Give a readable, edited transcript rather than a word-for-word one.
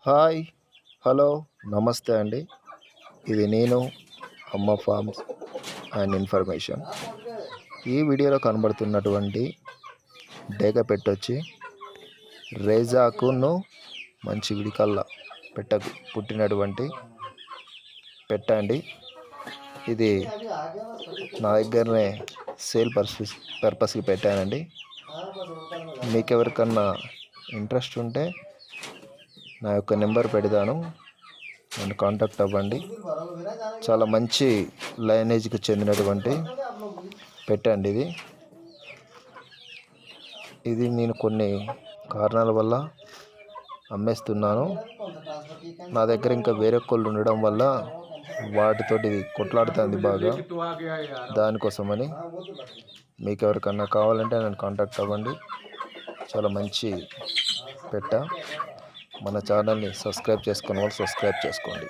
Hi, hello, నమస్తే అండి. ఇది నేను అమ్మ ఫార్మ్స్ అండ్ ఇన్ఫర్మేషన్. ఈ వీడియోలో కనబడుతున్నటువంటి డేగ పెట్టొచ్చి రేజాకును మంచి విడికల్ల పెట్టకు పుట్టినటువంటి పెట్టండి. ఇది నా దగ్గరనే సేల్ పర్పస్కి పెట్టానండి. మీకు ఎవరికన్నా ఇంట్రెస్ట్ ఉంటే నా యొక్క నెంబర్ పెడతాను, నన్ను కాంటాక్ట్ అవ్వండి. చాలా మంచి లైనేజ్కి చెందినటువంటి పెట్టండి. ఇది నేను కొన్ని కారణాల వల్ల అమ్మేస్తున్నాను. నా దగ్గర ఇంకా వేరే కోళ్ళు ఉండడం వల్ల వాటితోటి కొట్లాడుతుంది బాగా. దానికోసమని మీకు ఎవరికన్నా కావాలంటే నన్ను కాంటాక్ట్ అవ్వండి. చాలా మంచి పెట్ట. మన ఛానల్ని సబ్స్క్రైబ్ చేసుకున్న వాళ్ళు సబ్స్క్రైబ్ చేసుకోండి.